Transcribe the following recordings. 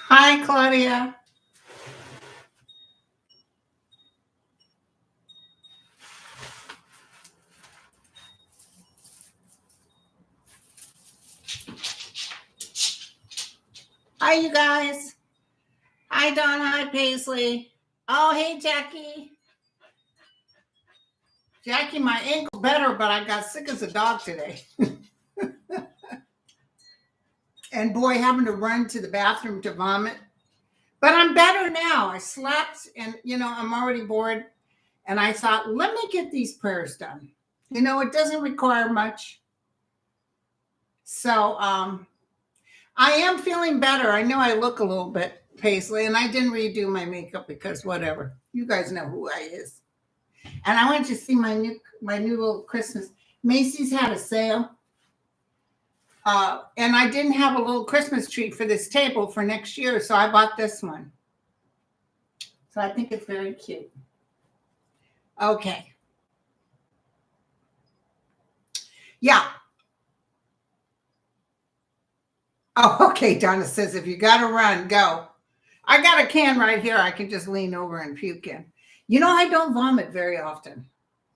Hi, Claudia. Hi, you guys. Hi, Don. Hi, Paisley. Oh, hey, Jackie. Jackie, my ankle's better, but I got sick as a dog today. And boy, having to run to the bathroom to vomit. But I'm better now. I slept and, I'm already bored. And I thought, let me get these prayers done. It doesn't require much. So I am feeling better. I know I look a little bit Paisley, and I didn't redo my makeup because whatever. You guys know who I is. And I went to see my new little Christmas. Macy's had a sale. And I didn't have a little Christmas tree for this table for next year, so I bought this one. So I think it's very cute. Okay. Yeah. Oh, okay. Donna says, if you got to run, go. I got a can right here. I can just lean over and puke in. I don't vomit very often.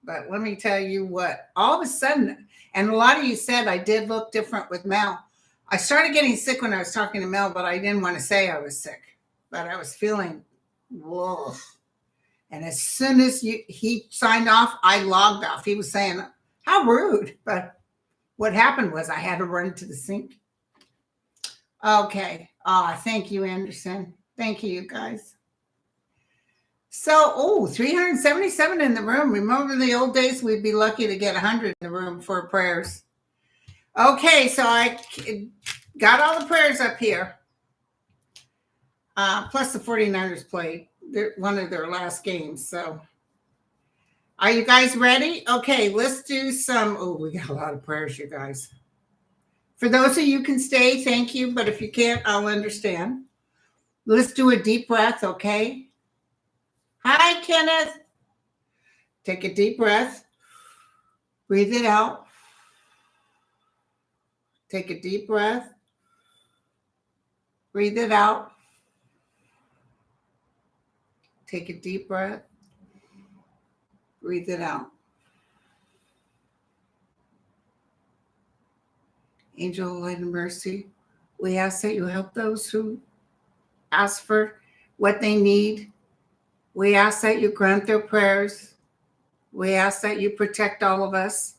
But let me tell you what, all of a sudden, and a lot of you said I did look different with Mel. I started getting sick when I was talking to Mel, but I didn't want to say I was sick. But I was feeling, whoa. And as soon as he signed off, I logged off. He was saying, how rude. But what happened was I had to run to the sink. Okay. Thank you, Anderson. Thank you, guys. So, 377 in the room. Remember the old days? We'd be lucky to get 100 in the room for prayers. Okay, so I got all the prayers up here. Plus the 49ers played one of their last games. So, are you guys ready? Okay, let's do some. We got a lot of prayers, you guys. For those of you who can stay, thank you. But if you can't, I'll understand. Let's do a deep breath, okay? Hi, Kenneth. Take a deep breath. Breathe it out. Take a deep breath. Breathe it out. Take a deep breath. Breathe it out. Angel of light and mercy, we ask that you help those who ask for what they need. We ask that you grant their prayers. We ask that you protect all of us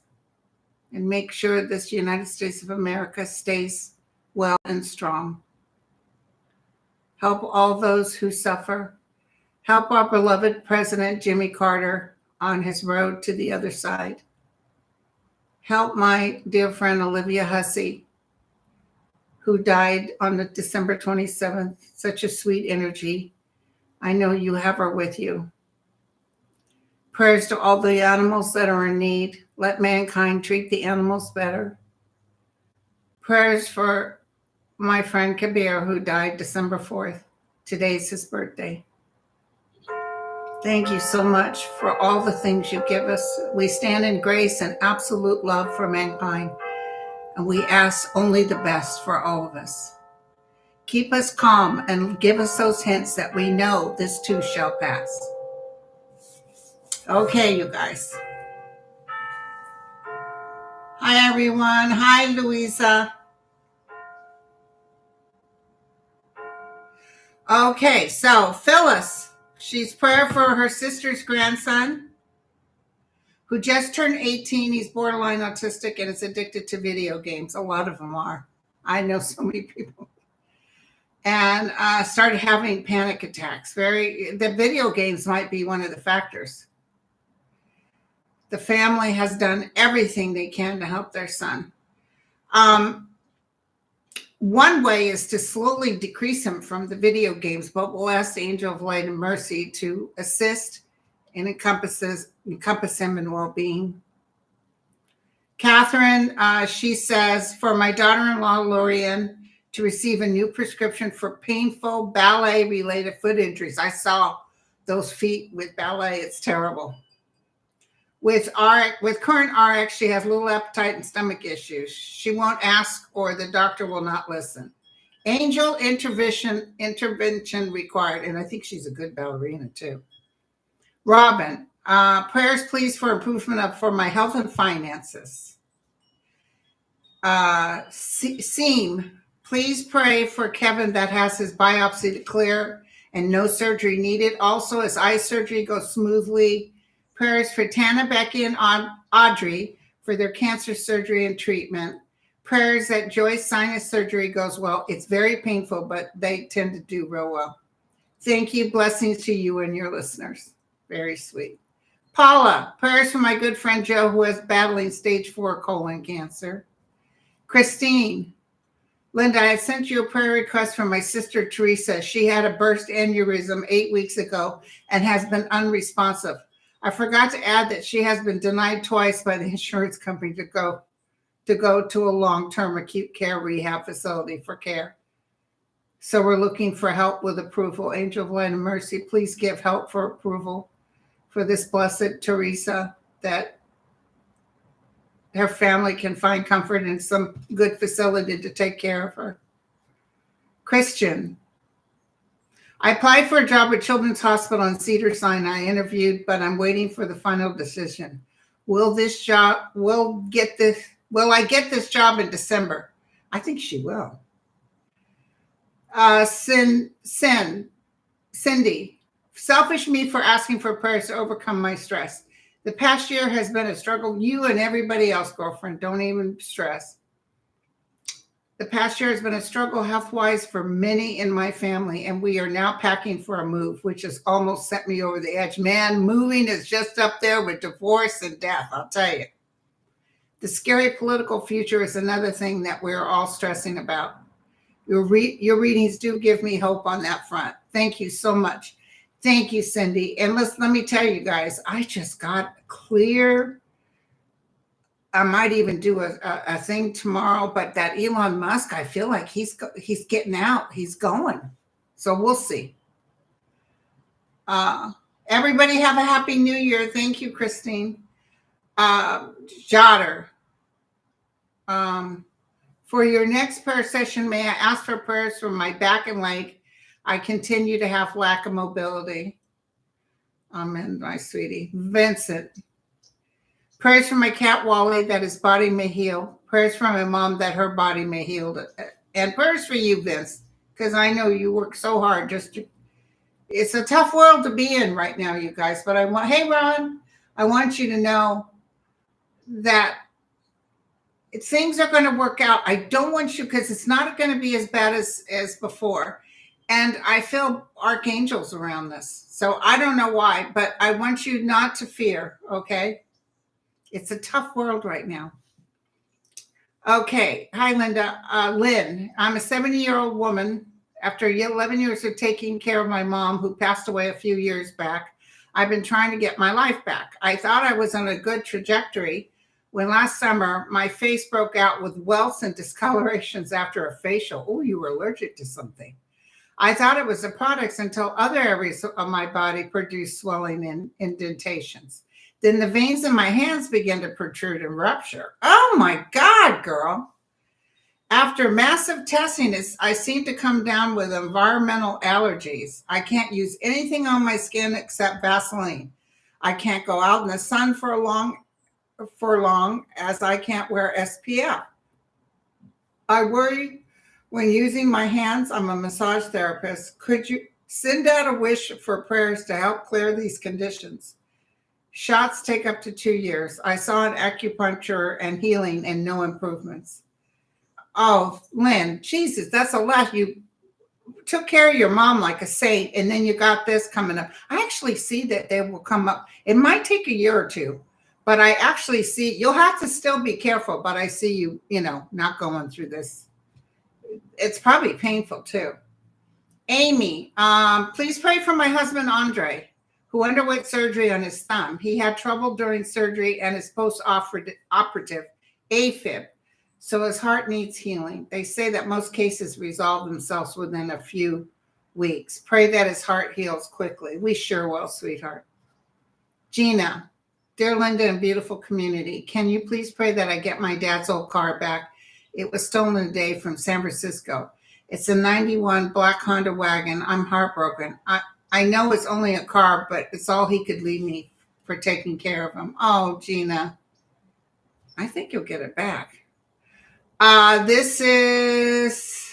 and make sure this United States of America stays well and strong. Help all those who suffer. Help our beloved President Jimmy Carter on his road to the other side. Help my dear friend Olivia Hussey, who died on the December 27th. Such a sweet energy. I know you have her with you. Prayers to all the animals that are in need. Let mankind treat the animals better. Prayers for my friend Kabir, who died December 4th. Today's his birthday. Thank you so much for all the things you give us. We stand in grace and absolute love for mankind, and we ask only the best for all of us. Keep us calm and give us those hints that we know this too shall pass. Okay, you guys. Hi, everyone. Hi, Louisa. Okay, so Phyllis, she's prayer for her sister's grandson who just turned 18. He's borderline autistic and is addicted to video games. A lot of them are. I know so many people. And started having panic attacks. The video games might be one of the factors. The family has done everything they can to help their son. One way is to slowly decrease him from the video games, but we'll ask the Angel of Light and Mercy to assist and encompass him in well-being. Catherine, she says, for my daughter-in-law, Lorian, to receive a new prescription for painful ballet-related foot injuries. I saw those feet with ballet. It's terrible. With current RX, she has little appetite and stomach issues. She won't ask or the doctor will not listen. Angel intervention required. And I think she's a good ballerina too. Robin, prayers please for improvement for my health and finances. Seam, please pray for Kevin that has his biopsy to clear and no surgery needed. Also, his eye surgery goes smoothly. Prayers for Tana, Becky, and Audrey for their cancer surgery and treatment. Prayers that Joy's sinus surgery goes well. It's very painful, but they tend to do real well. Thank you. Blessings to you and your listeners. Very sweet. Paula, prayers for my good friend Joe, who is battling stage 4 colon cancer. Christine, Linda, I sent you a prayer request from my sister Teresa. She had a burst aneurysm 8 weeks ago and has been unresponsive. I forgot to add that she has been denied twice by the insurance company to go to a long-term acute care rehab facility for care. So we're looking for help with approval. Angel of Light and Mercy, please give help for approval for this blessed Teresa, that her family can find comfort in some good facility to take care of her. Christian, I applied for a job at Children's Hospital in Cedars-Sinai. I interviewed, but I'm waiting for the final decision. Will I get this job in December? I think she will. Cindy, selfish me for asking for prayers to overcome my stress. The past year has been a struggle. You and everybody else, girlfriend, don't even stress. The past year has been a struggle health-wise for many in my family, and we are now packing for a move, which has almost sent me over the edge. Man, moving is just up there with divorce and death, I'll tell you. The scary political future is another thing that we're all stressing about. Your readings do give me hope on that front. Thank you so much. Thank you, Cindy. And let me tell you guys, I just got clear. I might even do a thing tomorrow, but that Elon Musk, I feel like he's getting out. He's going. So we'll see. Everybody have a happy new year. Thank you, Christine. Jotter. For your next prayer session, may I ask for prayers for my back and leg? I continue to have lack of mobility. Amen, my sweetie. Vincent. Prayers for my cat, Wally, that his body may heal. Prayers for my mom that her body may heal. And prayers for you, Vince, because I know you work so hard. It's a tough world to be in right now, you guys. But hey, Ron, I want you to know that things are going to work out. I don't want you, because it's not going to be as bad as before. And I feel archangels around this. So I don't know why, but I want you not to fear, okay? It's a tough world right now. Okay. Hi, Linda. Lynn, I'm a 70-year-old woman. After 11 years of taking care of my mom, who passed away a few years back, I've been trying to get my life back. I thought I was on a good trajectory when last summer my face broke out with welts and discolorations after a facial. Oh, you were allergic to something. I thought it was the products until other areas of my body produced swelling and indentations. Then the veins in my hands began to protrude and rupture. Oh my God, girl. After massive testing, I seem to come down with environmental allergies. I can't use anything on my skin except Vaseline. I can't go out in the sun for long as I can't wear SPF. I worry when using my hands. I'm a massage therapist. Could you send out a wish for prayers to help clear these conditions? Shots take up to 2 years. I saw an acupuncture and healing and no improvements. Oh, Lynn, Jesus, that's a lot. You took care of your mom like a saint, and then you got this coming up. I actually see that they will come up. It might take a year or two, but I actually see, you'll have to still be careful, but I see you, not going through this. It's probably painful too. Amy, please pray for my husband, Andre. who underwent surgery on his thumb. He had trouble during surgery and is post-operative AFib, so his heart needs healing. They say that most cases resolve themselves within a few weeks. Pray that his heart heals quickly. We sure will, sweetheart. Gina, dear Linda and beautiful community, can you please pray that I get my dad's old car back? It was stolen today from San Francisco. It's a 91 black Honda wagon. I'm heartbroken. I know it's only a car, but it's all he could leave me for taking care of him. Oh, Gina, I think you'll get it back. This is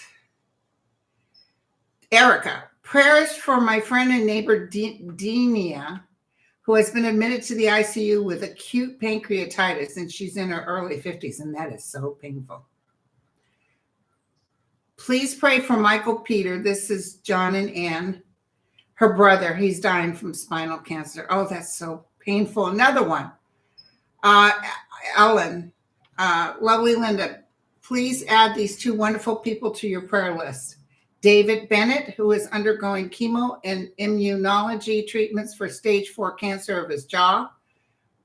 Erica. Prayers for my friend and neighbor, Denia, who has been admitted to the ICU with acute pancreatitis, and she's in her early 50s, and that is so painful. Please pray for Michael Peter. This is John and Ann. Her brother, he's dying from spinal cancer. Oh, that's so painful. Another one. Ellen, lovely Linda, please add these two wonderful people to your prayer list. David Bennett, who is undergoing chemo and immunology treatments for stage 4 cancer of his jaw,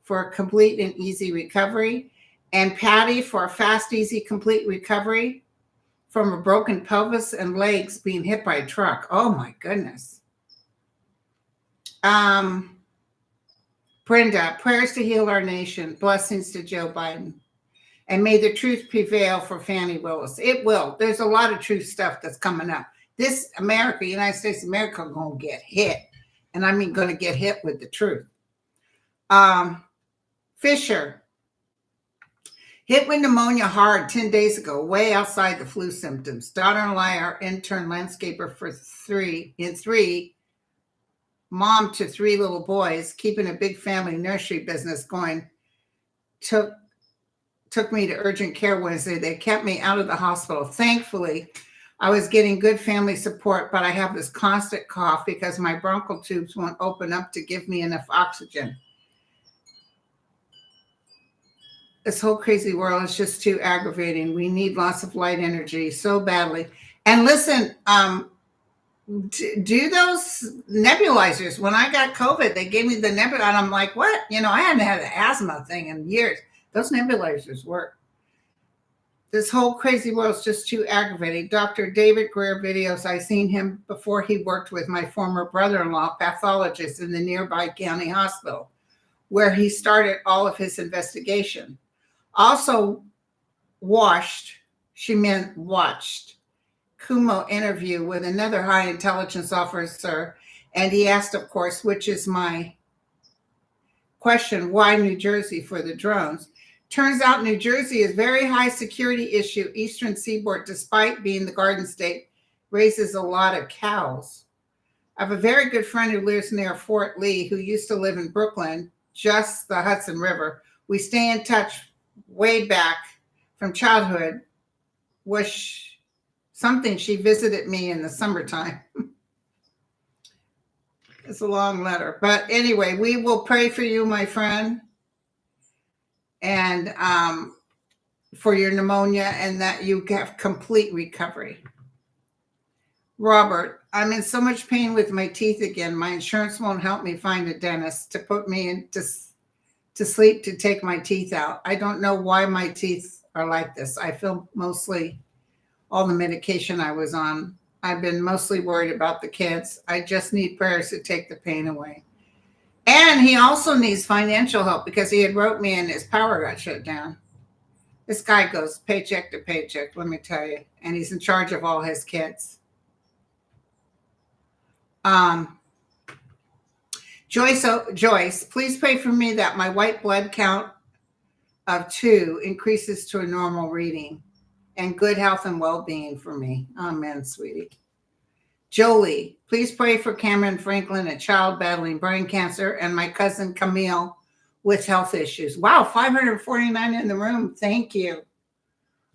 for a complete and easy recovery. And Patty for a fast, easy, complete recovery from a broken pelvis and legs being hit by a truck. Oh, my goodness. Brenda, prayers to heal our nation. Blessings to Joe Biden. And may the truth prevail for Fannie Willis. It will. There's a lot of truth stuff that's coming up. This America, United States of America, going to get hit. And I mean going to get hit with the truth. Fisher, hit with pneumonia hard 10 days ago, way outside the flu symptoms. Daughter-in-law, our intern landscaper for three, mom to 3 little boys, keeping a big family nursery business going, took me to urgent care Wednesday. They kept me out of the hospital. Thankfully, I was getting good family support, but I have this constant cough because my bronchial tubes won't open up to give me enough oxygen. This whole crazy world is just too aggravating. We need lots of light energy so badly. And listen, do those nebulizers. When I got COVID, they gave me the nebulizer, and I'm like, what? I hadn't had an asthma thing in years. Those nebulizers work. This whole crazy world is just too aggravating. Dr. David Greer videos, I seen him before he worked with my former brother-in-law, pathologist in the nearby county hospital, where he started all of his investigation. Also watched Kumo interview with another high intelligence officer, and he asked, of course, which is my question, why New Jersey for the drones? Turns out New Jersey is very high security issue. Eastern Seaboard, despite being the Garden State, raises a lot of cows. I have a very good friend who lives near Fort Lee who used to live in Brooklyn, just the Hudson River. We stay in touch way back from childhood. Was something she visited me in the summertime. It's a long letter. But anyway, we will pray for you, my friend, and for your pneumonia, and that you have complete recovery. Robert, I'm in so much pain with my teeth again. My insurance won't help me find a dentist to put me into sleep to take my teeth out. I don't know why my teeth are like this. I feel mostly all the medication I was on. I've been mostly worried about the kids. I just need prayers to take the pain away. And he also needs financial help because he had wrote me and his power got shut down. This guy goes paycheck to paycheck, let me tell you. And he's in charge of all his kids. Joyce, please pray for me that my white blood count of 2 increases to a normal reading, and good health and well-being for me. Amen, sweetie. Jolie, please pray for Cameron Franklin, a child battling brain cancer, and my cousin Camille with health issues. Wow, 549 in the room. Thank you.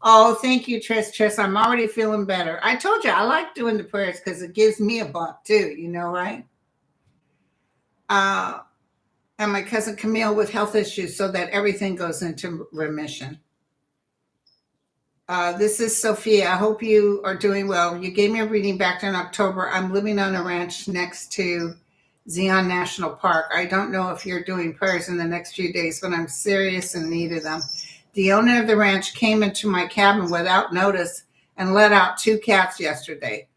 Oh, thank you, Trish. I'm already feeling better. I told you I like doing the prayers because it gives me a bump too, right? And my cousin Camille with health issues so that everything goes into remission. This is Sophia. I hope you are doing well. You gave me a reading back in October. I'm living on a ranch next to Zion National Park. I don't know if you're doing prayers in the next few days, but I'm serious in need of them. The owner of the ranch came into my cabin without notice and let out 2 cats yesterday.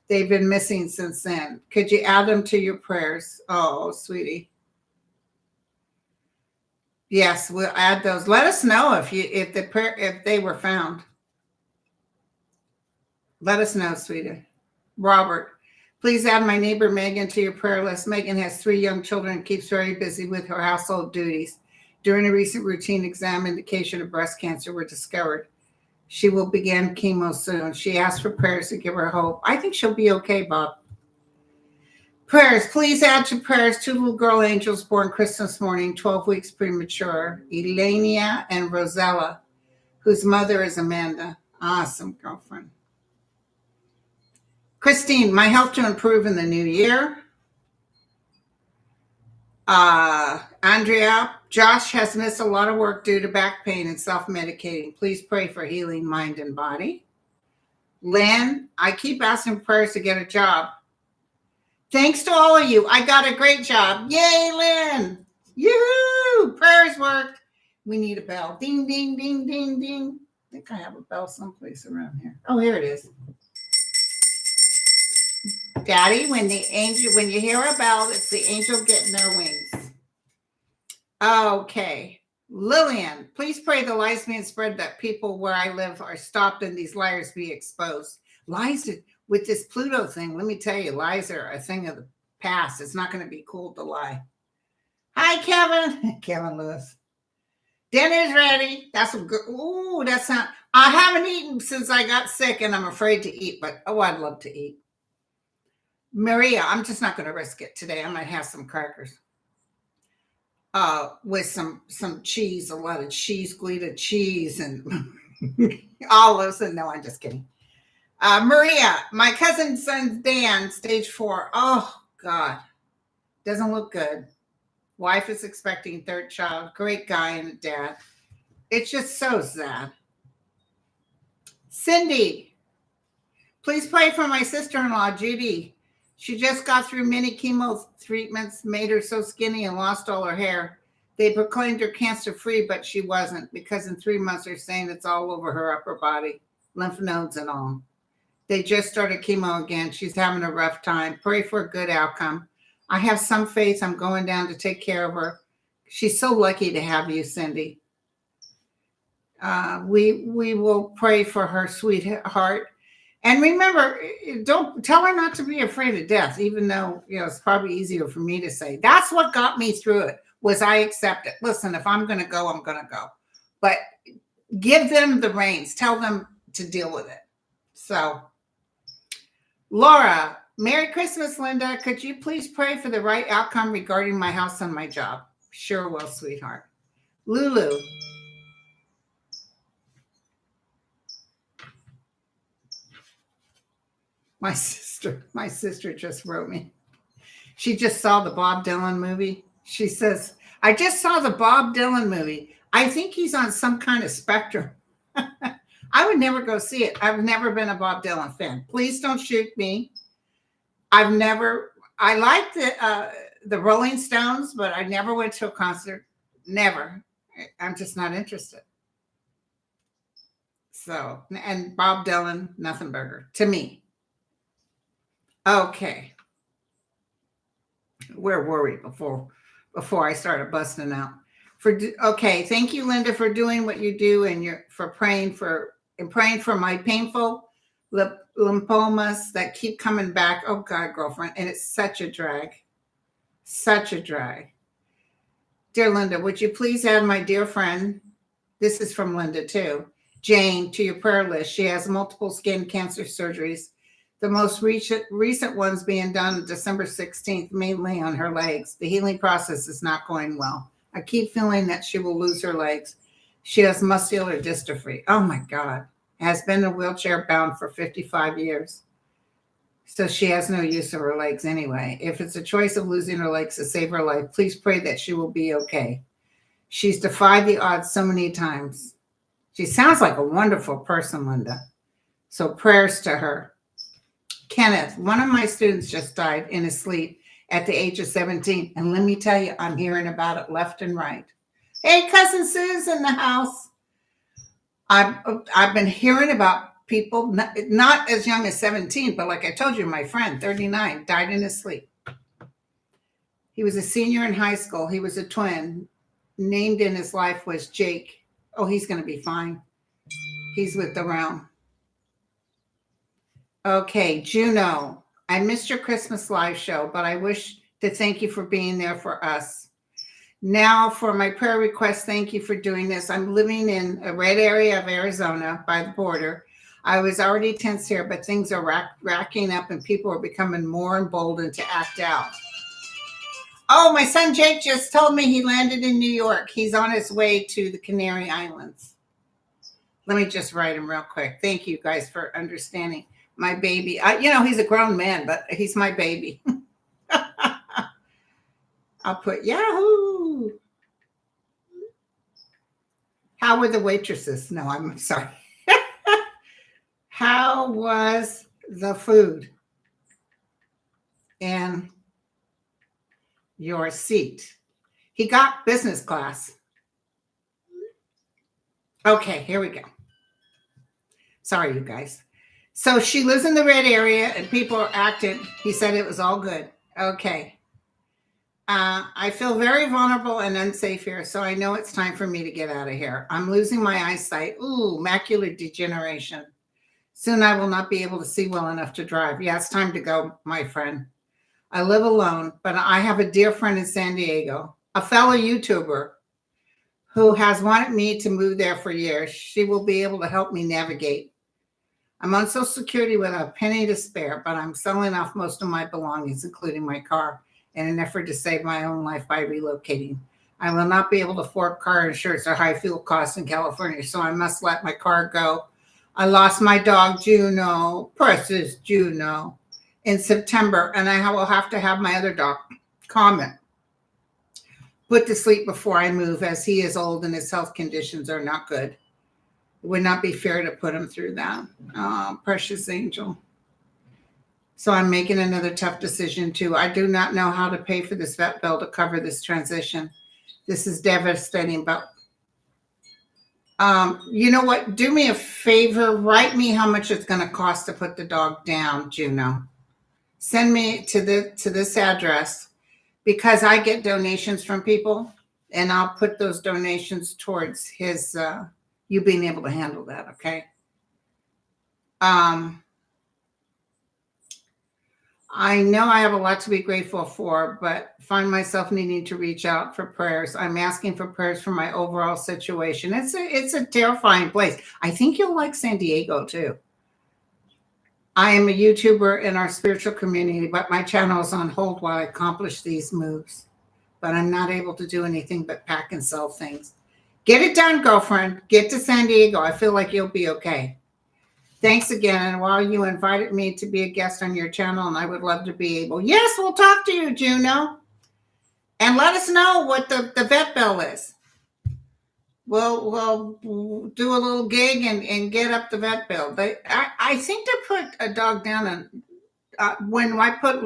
They've been missing since then. Could you add them to your prayers? Oh, sweetie. Yes, we'll add those. Let us know if they were found. Let us know, sweetie. Robert, please add my neighbor Megan to your prayer list. Megan has 3 young children and keeps very busy with her household duties. During a recent routine exam, indication of breast cancer were discovered. She will begin chemo soon. She asked for prayers to give her hope. I think she'll be okay, Bob. Prayers. Please add to prayers 2 little girl angels born Christmas morning, 12 weeks premature, Elenia and Rosella, whose mother is Amanda. Awesome, girlfriend. Christine, my health to improve in the new year. Andrea, Josh has missed a lot of work due to back pain and self-medicating. Please pray for healing mind and body. Lynn, I keep asking prayers to get a job. Thanks to all of you. I got a great job. Yay, Lynn. Yoo-hoo! Prayers worked. We need a bell. Ding, ding, ding, ding, ding. I think I have a bell someplace around here. Oh, here it is. Daddy, when you hear a bell, it's the angel getting their wings. Okay. Lillian, please pray the lies being spread that people where I live are stopped and these liars be exposed. Lies with this Pluto thing, let me tell you, lies are a thing of the past. It's not going to be cool to lie. Hi, Kevin. Kevin Lewis. Dinner's ready. That's a good. Ooh, that's not. I haven't eaten since I got sick and I'm afraid to eat, but I'd love to eat. Maria, I'm just not going to risk it today. I might have some crackers with some cheese, a lot of cheese, Gouda cheese, and olives. And no, I'm just kidding. Maria, my cousin's son Dan, stage 4. Oh God, doesn't look good. Wife is expecting 3rd child. Great guy and a dad. It's just so sad. Cindy, please pray for my sister-in-law, Judy. She just got through many chemo treatments, made her so skinny and lost all her hair. They proclaimed her cancer-free, but she wasn't because in 3 months they're saying it's all over her upper body, lymph nodes and all. They just started chemo again. She's having a rough time. Pray for a good outcome. I have some faith. I'm going down to take care of her. She's so lucky to have you, Cindy. We will pray for her sweetheart. And remember, don't tell her not to be afraid of death, even though, it's probably easier for me to say. That's what got me through it, was I accept it. Listen, if I'm going to go, I'm going to go. But give them the reins. Tell them to deal with it. So, Laura, Merry Christmas, Linda. Could you please pray for the right outcome regarding my house and my job? Sure will, sweetheart. Lulu. My sister just wrote me. She just saw the Bob Dylan movie. She says, I just saw the Bob Dylan movie. I think he's on some kind of spectrum. I would never go see it. I've never been a Bob Dylan fan. Please don't shoot me. I liked the Rolling Stones, but I never went to a concert. Never. I'm just not interested. So, and Bob Dylan, nothing burger to me. Okay. Where were we before I started busting out? Okay, thank you, Linda, for doing what you do and for praying for my painful lymphomas that keep coming back. Oh God, girlfriend, and it's such a drag. Such a drag. Dear Linda, would you please add my dear friend, this is from Linda too, Jane, to your prayer list. She has multiple skin cancer surgeries. The most recent ones being done December 16th, mainly on her legs. The healing process is not going well. I keep feeling that she will lose her legs. She has muscular dystrophy. Oh my God. Has been in a wheelchair bound for 55 years. So she has no use of her legs anyway. If it's a choice of losing her legs to save her life, please pray that she will be okay. She's defied the odds so many times. She sounds like a wonderful person, Linda. So prayers to her. Kenneth, one of my students just died in his sleep at the age of 17. And let me tell you, I'm hearing about it left and right. Hey, cousin Sue's in the house. I've been hearing about people not as young as 17, but like I told you, my friend, 39, died in his sleep. He was a senior in high school. He was a twin. Named in his life was Jake. Oh, he's going to be fine. He's with the realm. Okay, Juno, I missed your Christmas live show, but I wish to thank you for being there for us. Now for my prayer request, thank you for doing this. I'm living in a red area of Arizona by the border. I was already tense here, but things are racking up and people are becoming more emboldened to act out. Oh, my son Jake just told me he landed in New York. He's on his way to the Canary Islands. Let me just write him real quick. Thank you guys for understanding my baby. He's a grown man, but he's my baby. I'll put Yahoo. How were the waitresses? No, I'm sorry. How was the food in your seat? He got business class. Okay, here we go. Sorry, you guys. So she lives in the red area and people are acting. He said it was all good. Okay. I feel very vulnerable and unsafe here, so I know it's time for me to get out of here. I'm losing my eyesight. Ooh, macular degeneration. Soon I will not be able to see well enough to drive. Yeah, it's time to go, my friend. I live alone, but I have a dear friend in San Diego, a fellow YouTuber who has wanted me to move there for years. She will be able to help me navigate. I'm on Social Security without a penny to spare, but I'm selling off most of my belongings, including my car, in an effort to save my own life by relocating. I will not be able to afford car insurance or high fuel costs in California, so I must let my car go. I lost my dog, Juno, precious Juno, in September, and I will have to have my other dog, Comet, put to sleep before I move, as he is old and his health conditions are not good. It would not be fair to put him through that. Oh, precious angel. So I'm making another tough decision too. I do not know how to pay for this vet bill to cover this transition. This is devastating, but you know what? Do me a favor. Write me how much it's going to cost to put the dog down, Juno. Send me to this address, because I get donations from people, and I'll put those donations towards his you being able to handle that. Okay. I know I have a lot to be grateful for, but find myself needing to reach out for prayers. I'm asking for prayers for my overall situation. It's a terrifying place. I think you'll like San Diego too. I am a YouTuber in our spiritual community, but my channel is on hold while I accomplish these moves. But I'm not able to do anything but pack and sell things. Get it done, girlfriend. Get to San Diego. I feel like you'll be okay. Thanks again. And while you invited me to be a guest on your channel, and I would love to be able. Yes, we'll talk to you, Juno. And let us know what the vet bill is. We'll do a little gig and get up the vet bill. I think to put a dog down, and when I put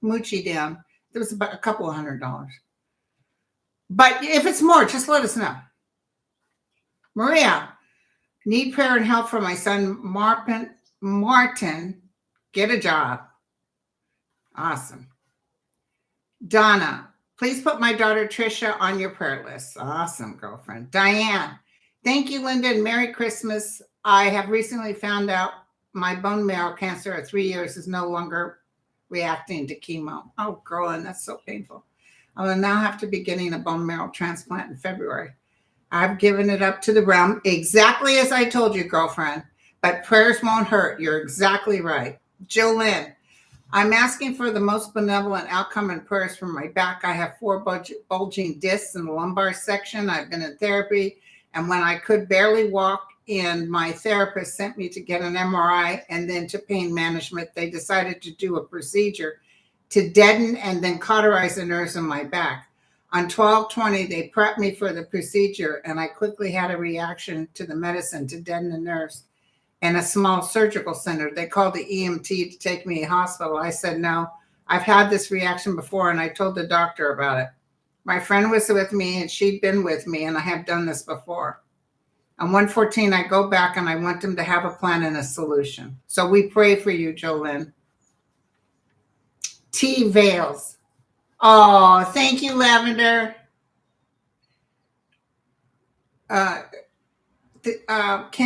Moochie down, it was about a couple of $100. But if it's more, just let us know. Maria, need prayer and help for my son, Martin. Get a job. Awesome. Donna, please put my daughter, Trisha, on your prayer list. Awesome, girlfriend. Diane, thank you, Linda, and Merry Christmas. I have recently found out my bone marrow cancer at 3 years is no longer reacting to chemo. Oh, girl, and that's so painful. I will now have to be getting a bone marrow transplant in February. I've given it up to the realm, exactly as I told you, girlfriend. But prayers won't hurt. You're exactly right. Jolynn, I'm asking for the most benevolent outcome and prayers for my back. I have 4 bulging discs in the lumbar section. I've been in therapy. And when I could barely walk in, my therapist sent me to get an MRI and then to pain management. They decided to do a procedure to deaden and then cauterize the nerves in my back. On 12/20, they prepped me for the procedure, and I quickly had a reaction to the medicine to deaden the nerves. And a small surgical center, they called the EMT to take me to the hospital. I said no. I've had this reaction before, and I told the doctor about it. My friend was with me, and she'd been with me, and I have done this before. On 114, I go back, and I want them to have a plan and a solution. So we pray for you, Jolynn. T. Vales. Oh, thank you, Lavender. Can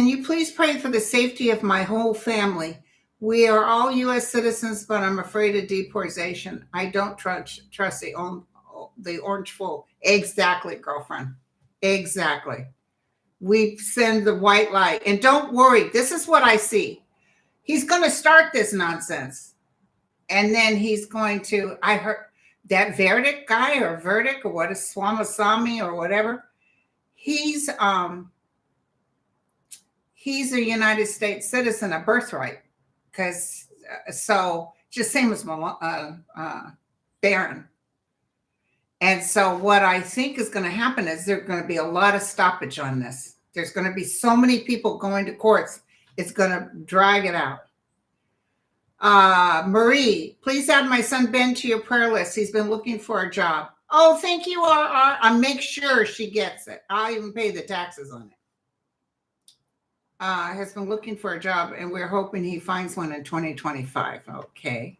you please pray for the safety of my whole family? We are all U.S. citizens, but I'm afraid of deportation. I don't trust the orange fool. Exactly, girlfriend. Exactly. We send the white light. And don't worry, this is what I see. He's going to start this nonsense. And then he's going to, I heard that Verdict guy or Verdict or what is Swamasamy or whatever. He's a United States citizen, a birthright. Because so just same as Barron. And so what I think is going to happen is there's going to be a lot of stoppage on this. There's going to be so many people going to courts. It's going to drag it out. Marie, please add my son Ben to your prayer list. He's been looking for a job. Oh, thank you, RR. I'll make sure she gets it. I'll even pay the taxes on it. Has been looking for a job, and we're hoping he finds one in 2025. Okay.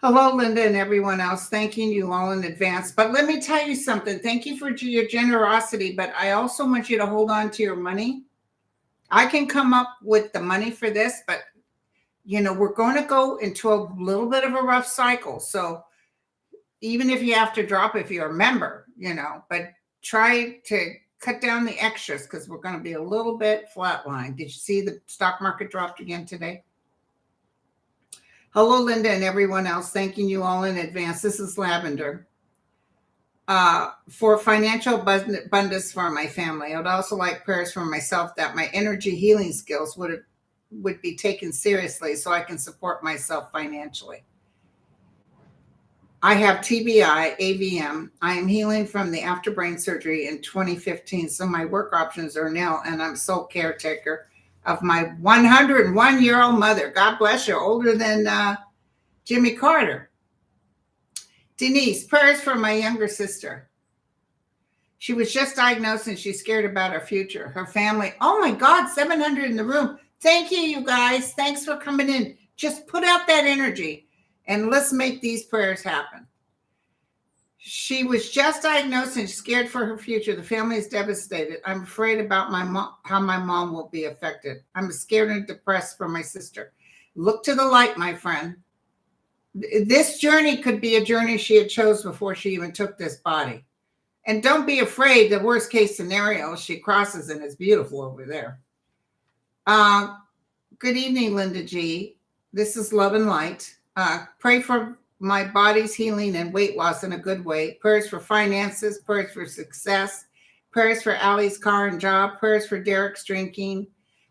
Hello, Linda, and everyone else. Thanking you all in advance. But let me tell you something. Thank you for your generosity, but I also want you to hold on to your money. I can come up with the money for this, but, you know, we're going to go into a little bit of a rough cycle. So even if you have to drop, if you're a member, you know, but try to cut down the extras because we're going to be a little bit flatlined. Did you see the stock market dropped again today? Hello, Linda, and everyone else. Thanking you all in advance. This is Lavender. For financial abundance for my family. I would also like prayers for myself that my energy healing skills would be taken seriously so I can support myself financially. I have TBI, AVM. I am healing from the after brain surgery in 2015, so my work options are nil, and I'm sole caretaker of my 101-year-old mother. God bless her, older than Jimmy Carter. Denise, prayers for my younger sister. She was just diagnosed, and she's scared about her future. Her family, oh my God, 700 in the room. Thank you, you guys. Thanks for coming in. Just put out that energy. And let's make these prayers happen. She was just diagnosed and scared for her future. The family is devastated. I'm afraid about my mom, how my mom will be affected. I'm scared and depressed for my sister. Look to the light, my friend. This journey could be a journey she had chose before she even took this body. And don't be afraid. The worst case scenario, she crosses and it's beautiful over there. Good evening, Linda G. This is Love and Light. Pray for my body's healing and weight loss in a good way. Prayers for finances, prayers for success, prayers for Allie's car and job, prayers for Derek's drinking,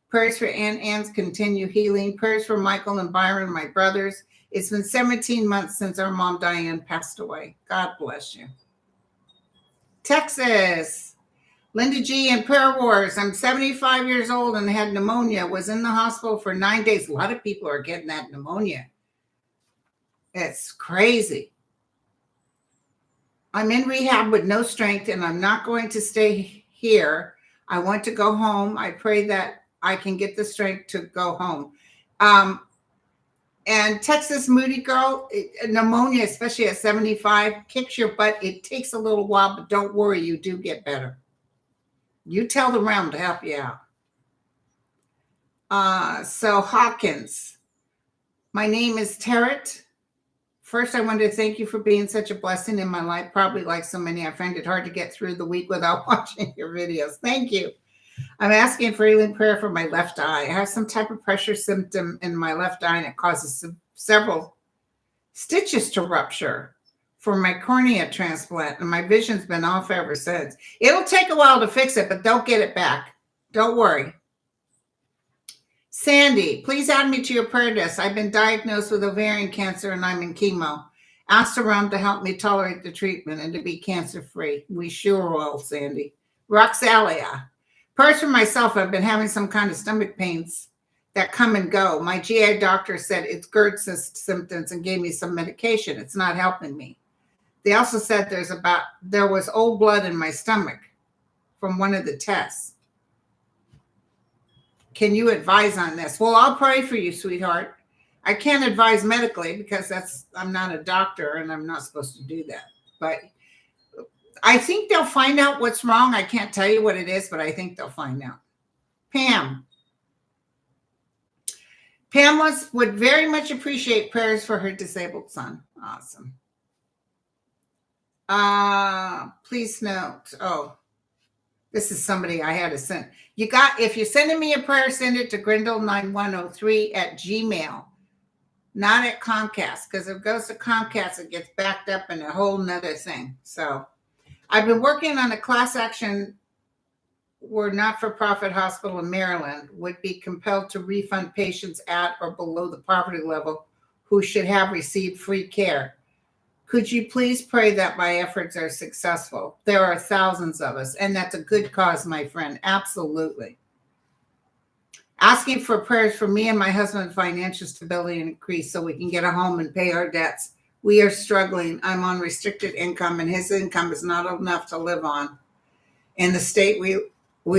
prayers for Aunt Ann's continued healing, prayers for Michael and Byron, my brothers. It's been 17 months since our mom, Diane, passed away. God bless you. Texas, Linda G. and Prayer Wars. I'm 75 years old and had pneumonia, was in the hospital for 9 days. A lot of people are getting that pneumonia. It's crazy. I'm in rehab with no strength, and I'm not going to stay here. I want to go home. I pray that I can get the strength to go home. And Texas Moody Girl, pneumonia, especially at 75, kicks your butt. It takes a little while, but don't worry, you do get better. You tell the realm to help you out. So Hawkins, my name is Tarot. First, I wanted to thank you for being such a blessing in my life. Probably like so many, I find it hard to get through the week without watching your videos. Thank you. I'm asking for healing prayer for my left eye. I have some type of pressure symptom in my left eye, and it causes several stitches to rupture for my cornea transplant, and my vision's been off ever since. It'll take a while to fix it, but don't get it back. Don't worry. Sandy, please add me to your prayer list. I've been diagnosed with ovarian cancer and I'm in chemo. Ask the realm to help me tolerate the treatment and to be cancer-free. We sure will, Sandy. Roxalia, prayers for myself. I've been having some kind of stomach pains that come and go. My GI doctor said it's GERD symptoms and gave me some medication. It's not helping me. They also said there was old blood in my stomach from one of the tests. Can you advise on this? Well, I'll pray for you, sweetheart. I can't advise medically because I'm not a doctor and I'm not supposed to do that. But I think they'll find out what's wrong. I can't tell you what it is, but I think they'll find out. Pam would very much appreciate prayers for her disabled son. Awesome. Please note. Oh, this is somebody I had to send. If you're sending me a prayer, send it to grindle9103@gmail, not at Comcast, because if it goes to Comcast, it gets backed up in a whole nother thing. So I've been working on a class action where not-for-profit hospital in Maryland would be compelled to refund patients at or below the poverty level who should have received free care. Could you please pray that my efforts are successful? There are thousands of us, and that's a good cause, my friend. Absolutely. Asking for prayers for me and my husband's financial stability and increase so we can get a home and pay our debts. We are struggling. I'm on restricted income, and his income is not enough to live on in the state we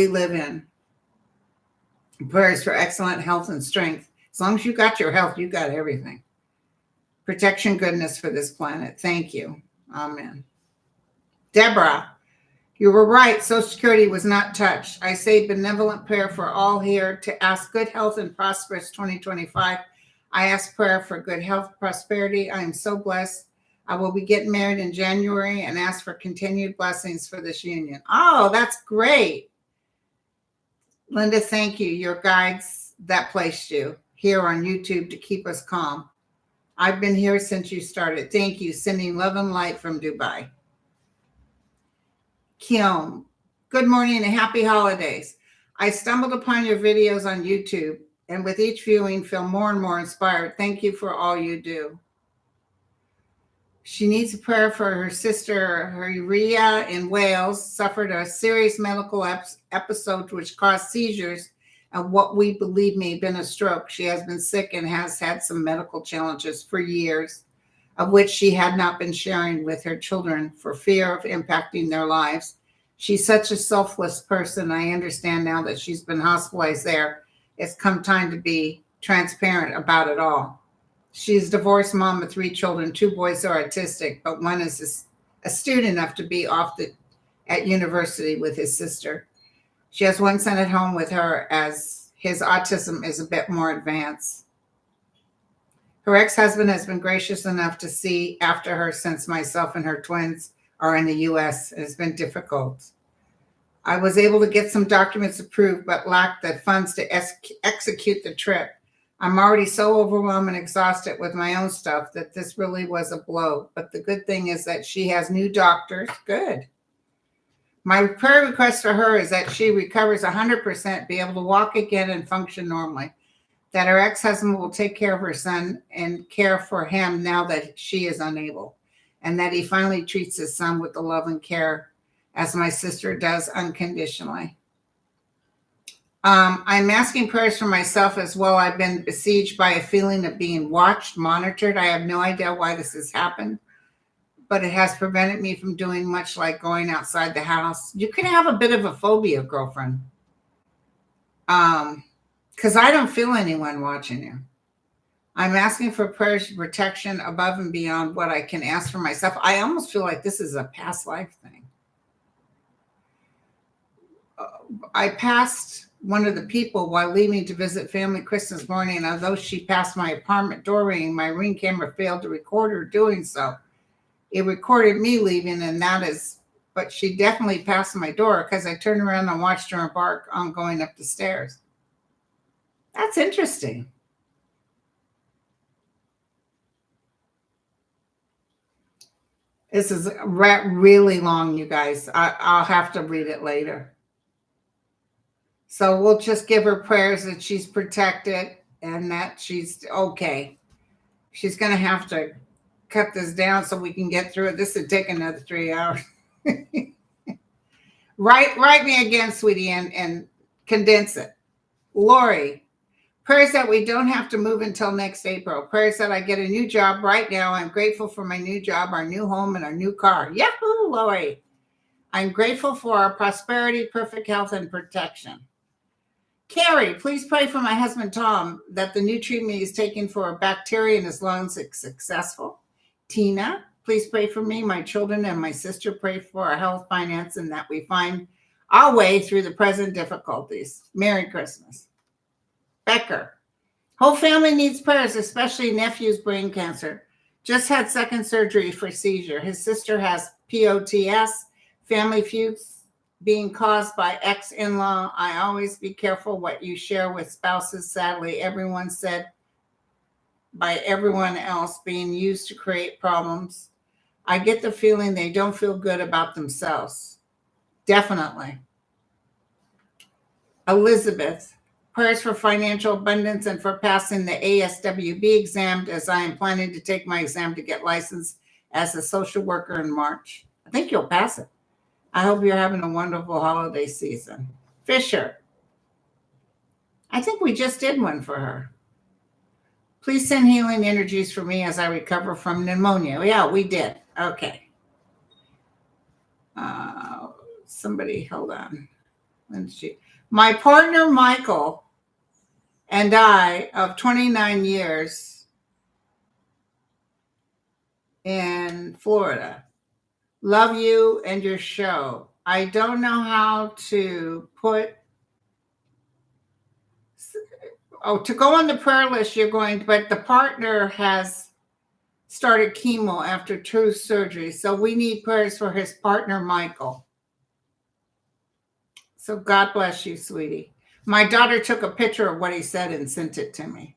live in. Prayers for excellent health and strength. As long as you got your health, you got everything. Protection, goodness for this planet. Thank you. Amen. Deborah, you were right. Social Security was not touched. I say benevolent prayer for all here to ask good health and prosperous 2025. I ask prayer for good health, prosperity. I am so blessed. I will be getting married in January and ask for continued blessings for this union. Oh, that's great. Linda, thank you. Your guides that placed you here on YouTube to keep us calm. I've been here since you started. Thank you. Sending love and light from Dubai. Kim, good morning and happy holidays. I stumbled upon your videos on YouTube and with each viewing feel more and more inspired. Thank you for all you do. She needs a prayer for her sister, Ria in Wales, suffered a serious medical episode which caused seizures and what we believe may have been a stroke. She has been sick and has had some medical challenges for years, of which she had not been sharing with her children for fear of impacting their lives. She's such a selfless person. I understand now that she's been hospitalized there. It's come time to be transparent about it all. She's a divorced mom of 3 children. 2 boys are autistic, but one is astute enough to be at university with his sister. She has 1 son at home with her as his autism is a bit more advanced. Her ex-husband has been gracious enough to see after her since myself and her twins are in the U.S. It has been difficult. I was able to get some documents approved, but lacked the funds to execute the trip. I'm already so overwhelmed and exhausted with my own stuff that this really was a blow. But the good thing is that she has new doctors. Good. My prayer request for her is that she recovers 100%, be able to walk again and function normally, that her ex-husband will take care of her son and care for him now that she is unable, and that he finally treats his son with the love and care as my sister does unconditionally. I'm asking prayers for myself as well. I've been besieged by a feeling of being watched, monitored. I have no idea why this has happened, but it has prevented me from doing much like going outside the house. You could have a bit of a phobia, girlfriend. Because I don't feel anyone watching you. I'm asking for prayers, protection above and beyond what I can ask for myself. I almost feel like this is a past life thing. I passed one of the people while leaving to visit family Christmas morning. Although she passed my apartment door ringing, my Ring camera failed to record her doing so. It recorded me leaving, but she definitely passed my door because I turned around and watched her embark on going up the stairs. That's interesting. This is really long, you guys. I'll have to read it later. So we'll just give her prayers that she's protected and that she's okay. She's going to have to cut this down so we can get through it. This would take another 3 hours. Write me again, sweetie, and condense it. Lori, Prayers that we don't have to move until next April. Prayers that I get a new job right now. I'm grateful for my new job, our new home, and our new car. Yahoo, Lori. I'm grateful for our prosperity, perfect health, and protection. Carrie, please pray for my husband, Tom, that the new treatment he's taking for a bacteria in his lungs is successful. Tina, please pray for me, my children, and my sister. Pray for our health, finance, and that we find our way through the present difficulties. Merry Christmas. Becker, whole family needs prayers, especially nephew's brain cancer. Just had second surgery for seizure. His sister has POTS, family feuds being caused by ex-in-law. I always be careful what you share with spouses. Sadly, everyone said by everyone else being used to create problems. I get the feeling they don't feel good about themselves. Definitely. Elizabeth, prayers for financial abundance and for passing the ASWB exam, as I am planning to take my exam to get licensed as a social worker in March. I think you'll pass it. I hope you're having a wonderful holiday season. Fisher, I think we just did one for her. Please send healing energies for me as I recover from pneumonia. Yeah, we did. Okay. Somebody, hold on. My partner, Michael, and I, of 29 years in Florida, love you and your show. I don't know how to to go on the prayer list you're going, but the partner has started chemo after two surgeries. So we need prayers for his partner, Michael. So God bless you, sweetie. My daughter took a picture of what he said and sent it to me.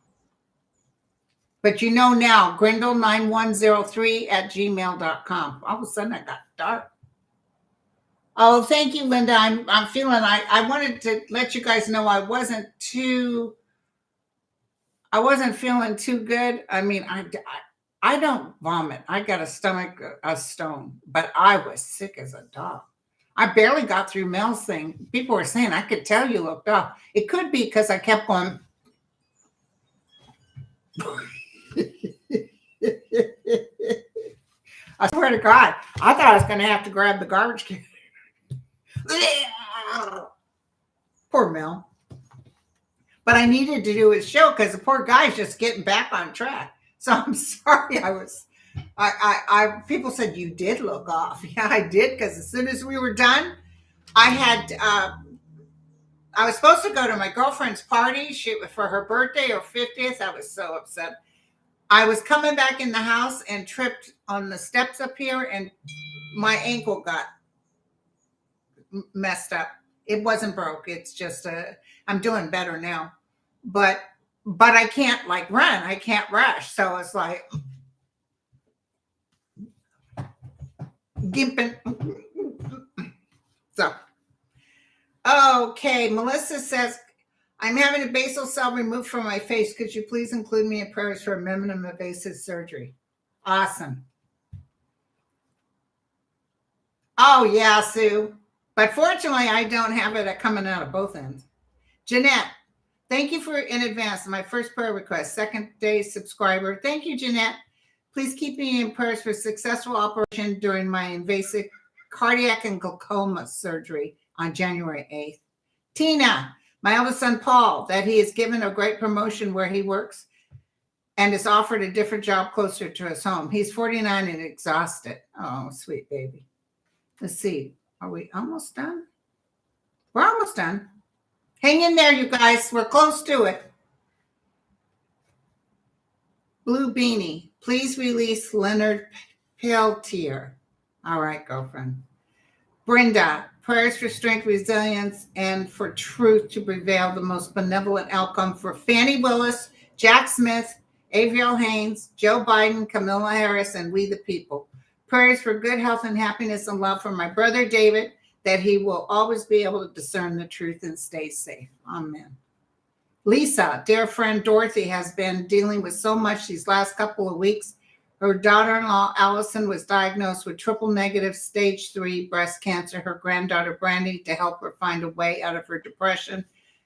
But you know now, grindle9103@gmail.com. All of a sudden it got dark. Oh, thank you, Linda. I'm feeling, I wanted to let you guys know I wasn't feeling too good. I mean, I don't vomit. I got a stone, but I was sick as a dog. I barely got through Mel's thing. People were saying, I could tell you looked off. It could be because I kept going. I swear to God, I thought I was going to have to grab the garbage can. Poor Mel. But I needed to do his show because the poor guy's just getting back on track. So I'm sorry. People said you did look off. Yeah, I did, because as soon as we were done, I was supposed to go to my girlfriend's party for her birthday or 50th. I was so upset. I was coming back in the house and tripped on the steps up here, and my ankle got messed up. It wasn't broke. It's just I'm doing better now, but I can't like run. I can't rush. So it's like gimping. So, okay. Melissa says, I'm having a basal cell removed from my face. Could you please include me in prayers for minimum invasive surgery? Awesome. Oh, yeah, Sue. But fortunately, I don't have it coming out of both ends. Jeanette, thank you for in advance. My first prayer request, second day subscriber. Thank you, Jeanette. Please keep me in prayers for successful operation during my invasive cardiac and glaucoma surgery on January 8th. Tina, my eldest son, Paul, that he is given a great promotion where he works and is offered a different job closer to his home. He's 49 and exhausted. Oh, sweet baby. Let's see. Are we almost done? We're almost done. Hang in there, you guys. We're close to it. Blue Beanie, please release Leonard Peltier. All right, girlfriend. Brenda, prayers for strength, resilience, and for truth to prevail. The most benevolent outcome for Fannie Willis, Jack Smith, Avril Haines, Joe Biden, Kamala Harris, and we the people. Prayers for good health and happiness and love for my brother David, that he will always be able to discern the truth and stay safe. Amen. Lisa, dear friend Dorothy, has been dealing with so much these last couple of weeks. Her daughter-in-law, Allison, was diagnosed with triple negative stage 3 breast cancer. Her granddaughter, Brandy, to help her find a way out of her depression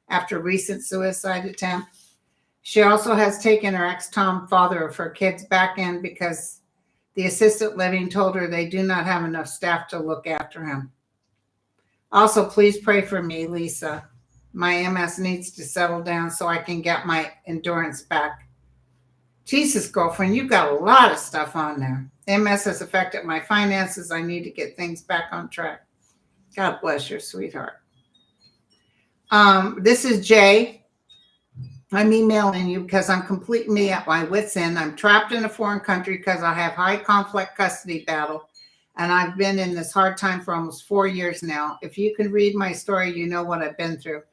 after a recent suicide attempt. She also has taken her ex-Tom father of her kids back in because the assisted living told her they do not have enough staff to look after him. Also, please pray for me, Lisa. My MS needs to settle down so I can get my endurance back. Jesus, girlfriend, you've got a lot of stuff on there. MS has affected my finances. I need to get things back on track. God bless your sweetheart. This is Jay. I'm emailing you because I'm completely at my wit's end. I'm trapped in a foreign country because I have high conflict custody battle, and I've been in this hard time for almost 4 years now. If you can read my story, you know what I've been through.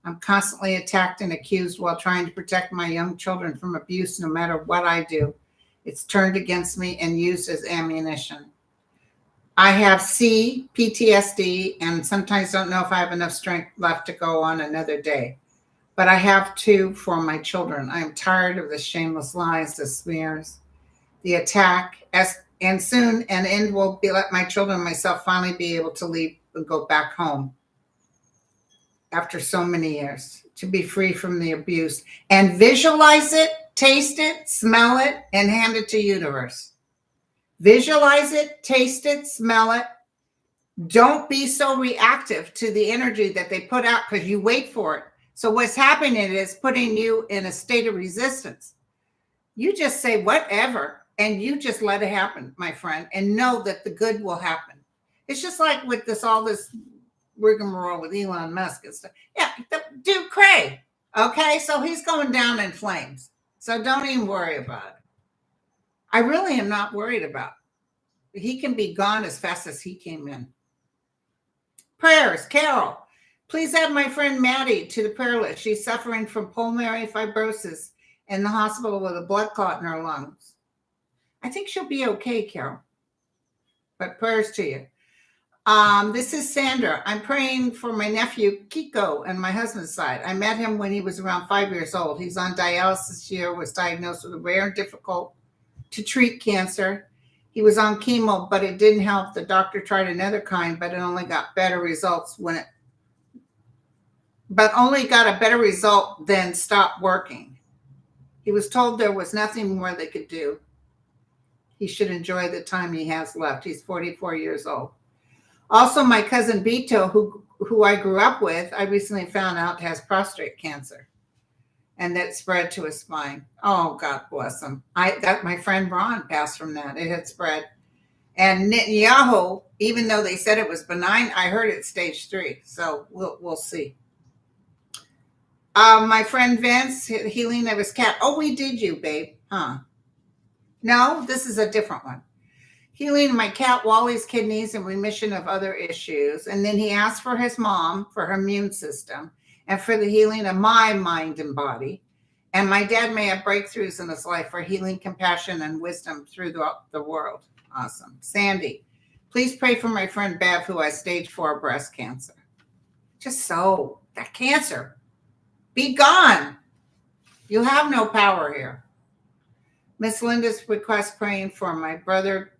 I'm constantly attacked and accused while trying to protect my young children from abuse no matter what I do. It's turned against me and used as ammunition. I have PTSD, and sometimes don't know if I have enough strength left to go on another day. But I have to for my children. I am tired of the shameless lies, the smears, the attack, and soon an end will be let my children and myself finally be able to leave and go back home after so many years, to be free from the abuse and visualize it, taste it, smell it, and hand it to universe. Visualize it, taste it, smell it. Don't be so reactive to the energy that they put out because you wait for it. So what's happening is putting you in a state of resistance. You just say whatever, and you just let it happen, my friend, and know that the good will happen. It's just like with all this rigmarole with Elon Musk and stuff. Yeah, dude, cray. Okay, so he's going down in flames. So don't even worry about it. I really am not worried about it. He can be gone as fast as he came in. Prayers, Carol. Please add my friend Maddie to the prayer list. She's suffering from pulmonary fibrosis in the hospital with a blood clot in her lungs. I think she'll be okay, Carol. But prayers to you. This is Sandra. I'm praying for my nephew, Kiko, and my husband's side. I met him when he was around 5 years old. He's on dialysis this year, was diagnosed with a rare and difficult to treat cancer. He was on chemo, but it didn't help. The doctor tried another kind, but it only got better results then stopped working. He was told there was nothing more they could do. He should enjoy the time he has left. He's 44 years old. Also, my cousin Bito, who I grew up with, I recently found out has prostate cancer, and that spread to his spine. Oh, God bless him. My friend Ron passed from that. It had spread. And Netanyahu, even though they said it was benign, I heard it's stage 3. So we'll see. My friend Vince, healing of his cat. Oh, we did you, babe. Huh? No, this is a different one. Healing my cat Wally's kidneys and remission of other issues. And then he asked for his mom, for her immune system, and for the healing of my mind and body. And my dad may have breakthroughs in his life for healing, compassion, and wisdom through the world. Awesome. Sandy, please pray for my friend Bev, who has stage 4 breast cancer. Just so, that cancer. Be gone. You have no power here. Miss Linda's request praying for my brother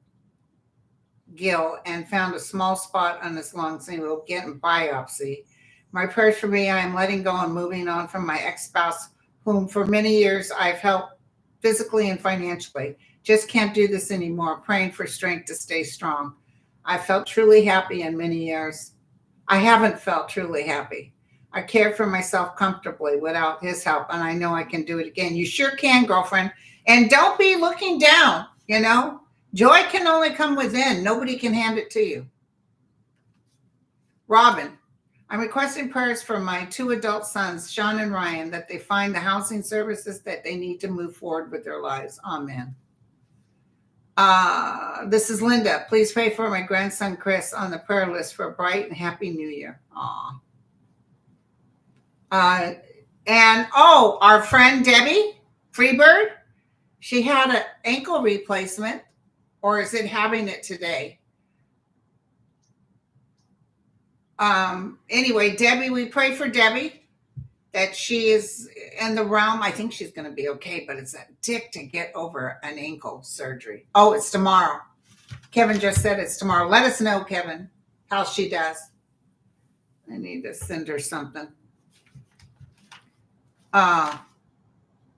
Gil and found a small spot on his lungs and will get a biopsy. My prayers for me, I am letting go and moving on from my ex-spouse, whom for many years I've helped physically and financially. Just can't do this anymore. Praying for strength to stay strong. I felt truly happy in many years. I haven't felt truly happy. I cared for myself comfortably without his help, and I know I can do it again. You sure can, girlfriend. And don't be looking down, you know. Joy can only come within. Nobody can hand it to you. Robin, I'm requesting prayers for my 2 adult sons, Sean and Ryan, that they find the housing services that they need to move forward with their lives. Amen. This is Linda. Please pray for my grandson, Chris, on the prayer list for a bright and happy new year. Aw. Our friend Debbie Freebird, she had an ankle replacement, or is it having it today? Anyway, Debbie, we pray for Debbie that she is in the realm. I think she's going to be okay, but it's a dick to get over an ankle surgery. Oh, it's tomorrow. Kevin just said it's tomorrow. Let us know, Kevin, how she does. I need to send her something.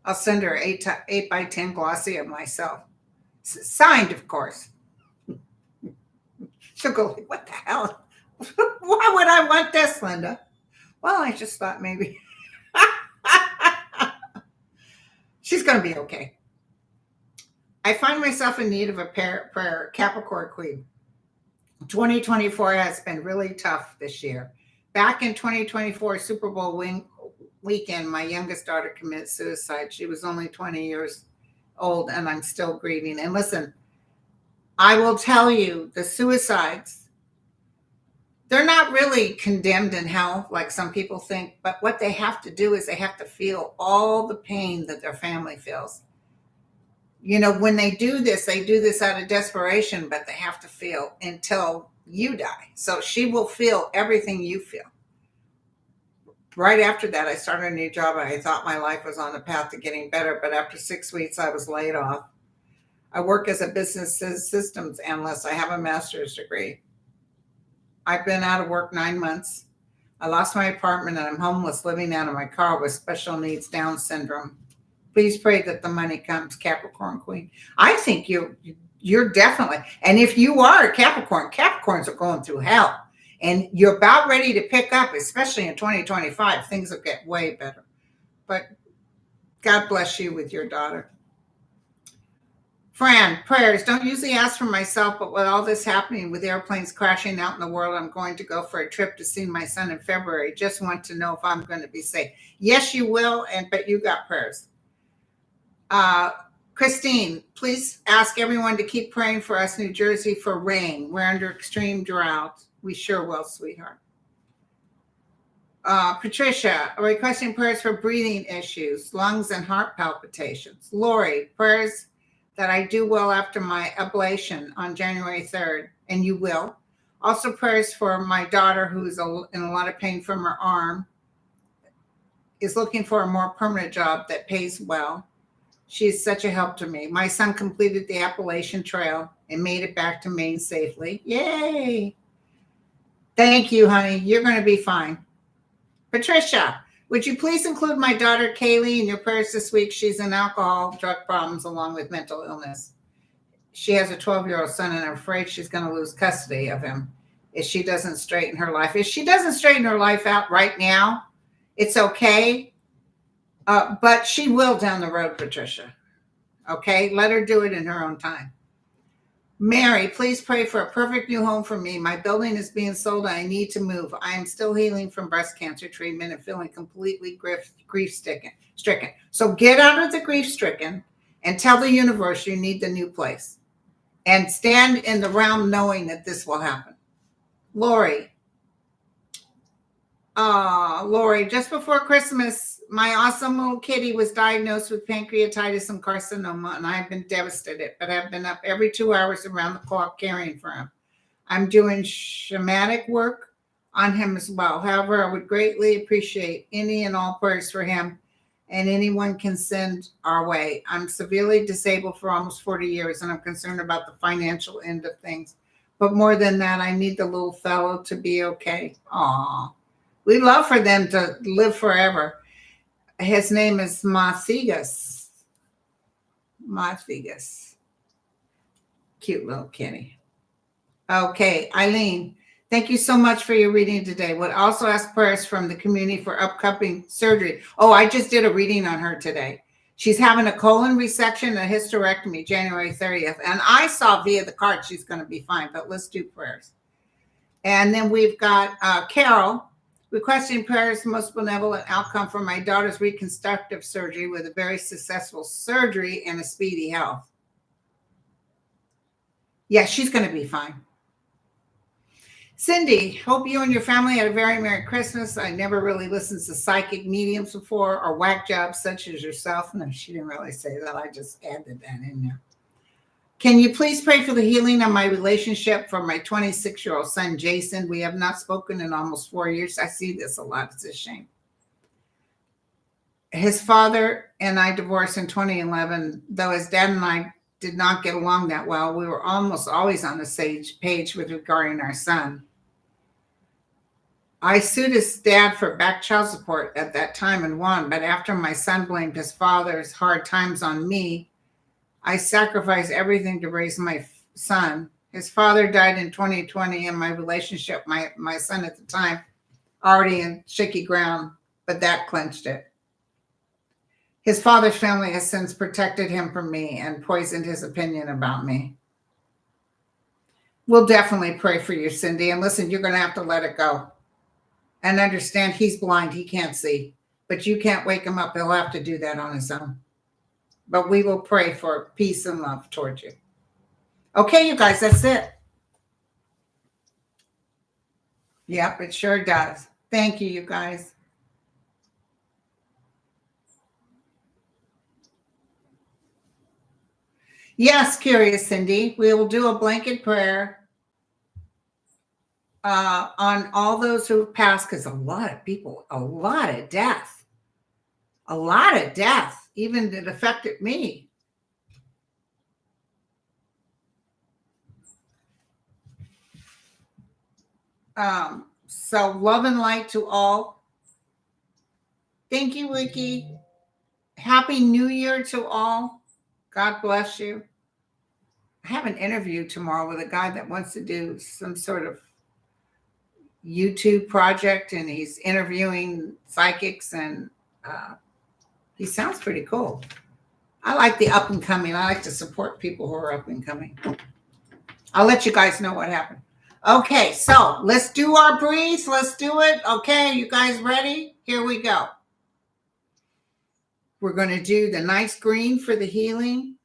I'll send her 8x10 glossy of myself. Signed, of course. She'll go, what the hell? Why would I want this, Linda? Well, I just thought maybe. She's going to be okay. I find myself in need of a prayer, Capricorn Queen. 2024 has been really tough this year. Back in 2024 Super Bowl weekend, my youngest daughter committed suicide. She was only 20 years old, and I'm still grieving. And listen, I will tell you, the suicides, they're not really condemned in hell like some people think, but what they have to do is they have to feel all the pain that their family feels. You know, when they do this out of desperation, but they have to feel until you die. So she will feel everything you feel. Right after that, I started a new job, and I thought my life was on the path to getting better, but after 6 weeks, I was laid off. I work as a business systems analyst. I have a master's degree. I've been out of work 9 months. I lost my apartment, and I'm homeless, living out of my car with special needs Down syndrome. Please pray that the money comes, Capricorn Queen. I think you're definitely, and if you are a Capricorn, Capricorns are going through hell, and you're about ready to pick up, especially in 2025. Things will get way better. But God bless you with your daughter. Fran, prayers. Don't usually ask for myself, but with all this happening, with airplanes crashing out in the world, I'm going to go for a trip to see my son in February. Just want to know if I'm going to be safe. Yes, you will, but you got prayers. Christine, please ask everyone to keep praying for us, New Jersey, for rain. We're under extreme drought. We sure will, sweetheart. Patricia, requesting prayers for breathing issues, lungs and heart palpitations. Lori, prayers that I do well after my ablation on January 3rd, and you will. Also prayers for my daughter, who's in a lot of pain from her arm, is looking for a more permanent job that pays well. She's such a help to me. My son completed the Appalachian Trail and made it back to Maine safely. Yay! Thank you, honey. You're going to be fine. Patricia, would you please include my daughter, Kaylee, in your prayers this week? She's in alcohol, drug problems, along with mental illness. She has a 12-year-old son, and I'm afraid she's going to lose custody of him if she doesn't straighten her life. If she doesn't straighten her life out right now, it's okay. But she will down the road, Patricia. Okay? Let her do it in her own time. Mary, please pray for a perfect new home for me. My building is being sold, and I need to move. I am still healing from breast cancer treatment and feeling completely grief-stricken. So get out of the grief-stricken and tell the universe you need the new place. And stand in the realm knowing that this will happen. Lori, just before Christmas, my awesome little kitty was diagnosed with pancreatitis and carcinoma, and I've been devastated, but I've been up every 2 hours around the clock caring for him. I'm doing shamanic work on him as well. However, I would greatly appreciate any and all prayers for him, and anyone can send our way. I'm severely disabled for almost 40 years, and I'm concerned about the financial end of things. But more than that, I need the little fellow to be okay. Aw. We love for them to live forever. His name is Mathigas. Cute little kitty. Okay, Eileen, thank you so much for your reading today. Would also ask prayers from the community for upcoming surgery. Oh, I just did a reading on her today. She's having a colon resection and a hysterectomy January 30th. And I saw via the card she's going to be fine, but let's do prayers. And then we've got Carol, requesting prayers, most benevolent outcome for my daughter's reconstructive surgery with a very successful surgery and a speedy health. Yeah, she's going to be fine. Cindy, hope you and your family had a very Merry Christmas. I never really listened to psychic mediums before or whack jobs such as yourself. No, she didn't really say that. I just added that in there. Can you please pray for the healing of my relationship for my 26-year-old son, Jason? We have not spoken in almost 4 years. I see this a lot. It's a shame. His father and I divorced in 2011. Though his dad and I did not get along that well, we were almost always on the same page with regarding our son. I sued his dad for back child support at that time and won, but after my son blamed his father's hard times on me, I sacrificed everything to raise my son. His father died in 2020, and my relationship, my son at the time, already in shaky ground, but that clinched it. His father's family has since protected him from me and poisoned his opinion about me. We'll definitely pray for you, Cindy. And listen, you're going to have to let it go and understand he's blind. He can't see, but you can't wake him up. He'll have to do that on his own. But we will pray for peace and love towards you. Okay, you guys, that's it. Yep, it sure does. Thank you, you guys. Yes, Curious Cindy, we will do a blanket prayer on all those who have passed, because a lot of people, a lot of death, even that affected me. So love and light to all. Thank you, Wiki. Happy New Year to all. God bless you. I have an interview tomorrow with a guy that wants to do some sort of YouTube project, and he's interviewing psychics, and he sounds pretty cool. I like the up and coming. I like to support people who are up and coming. I'll let you guys know what happened. Okay, so let's do our breeze. Let's do it. Okay, you guys ready? Here we go. We're going to do the nice green for the healing.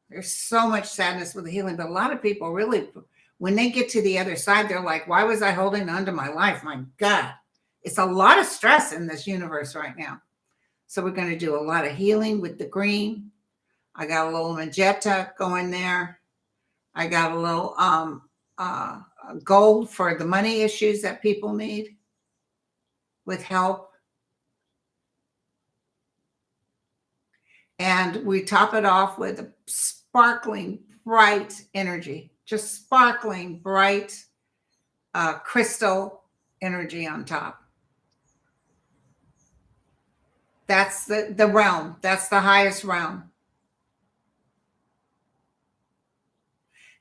There's so much sadness with the healing, but a lot of people really, when they get to the other side, they're like, why was I holding on to my life? My God, it's a lot of stress in this universe right now. So we're going to do a lot of healing with the green. I got a little magenta going there. I got a little gold for the money issues that people need with help. And we top it off with a sparkling, bright energy, just sparkling, bright crystal energy on top. That's the realm. That's the highest realm.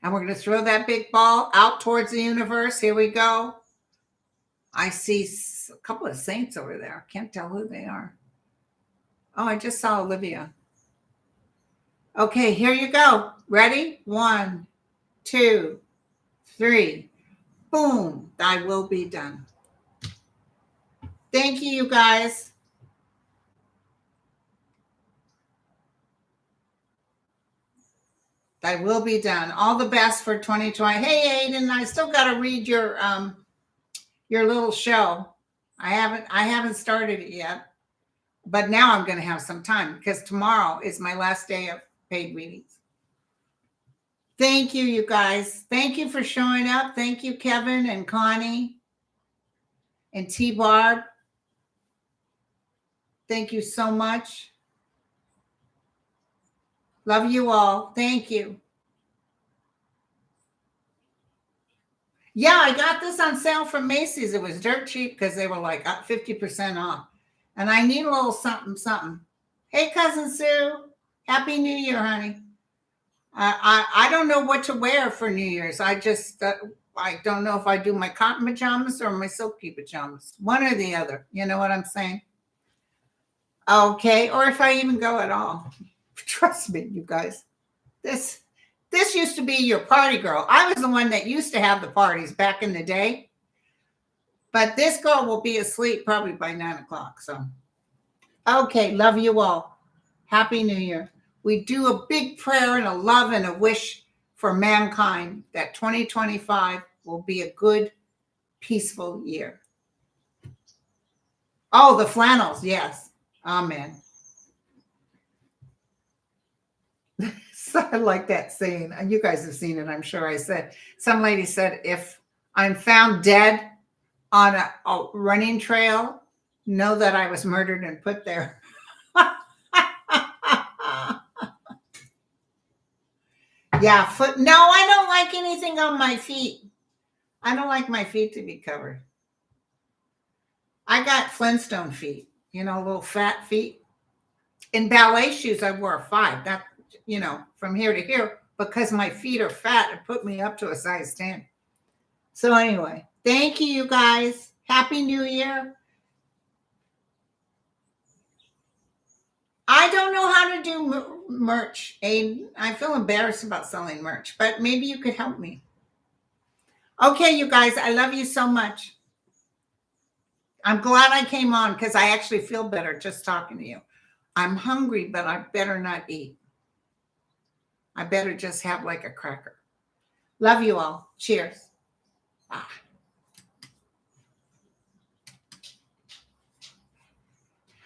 And we're going to throw that big ball out towards the universe. Here we go. I see a couple of saints over there. Can't tell who they are. Oh, I just saw Olivia. Okay, here you go. Ready? 1, 2, 3. Boom. Thy will be done. Thank you, you guys. Thy will be done. All the best for 2020. Hey, Aiden, I still got to read your little show. I haven't started it yet, but now I'm going to have some time because tomorrow is my last day of paid readings. Thank you, you guys. Thank you for showing up. Thank you, Kevin and Connie and T-Barb. Thank you so much. Love you all. Thank you. Yeah, I got this on sale from Macy's. It was dirt cheap because they were like 50% off. And I need a little something, something. Hey, Cousin Sue. Happy New Year, honey. I don't know what to wear for New Year's. I don't know if I do my cotton pajamas or my silky pajamas. One or the other. You know what I'm saying? Okay. Or if I even go at all. Trust me, you guys. This used to be your party girl. I was the one that used to have the parties back in the day. But this girl will be asleep probably by 9 o'clock. So, okay. Love you all. Happy New Year. We do a big prayer and a love and a wish for mankind that 2025 will be a good, peaceful year. Oh, the flannels. Yes. Amen. So I like that saying. You guys have seen it, I'm sure. I said, some lady said, if I'm found dead on a running trail, know that I was murdered and put there. Yeah, no, I don't like anything on my feet. I don't like my feet to be covered. I got Flintstone feet, little fat feet. In ballet shoes, I wore a 5. That, from here to here, because my feet are fat, it put me up to a size 10. So anyway, thank you, you guys. Happy New Year. I don't know how to do merch, Aiden. I feel embarrassed about selling merch, but maybe you could help me. Okay, you guys, I love you so much. I'm glad I came on because I actually feel better just talking to you. I'm hungry, but I better not eat. I better just have like a cracker. Love you all. Cheers. Bye.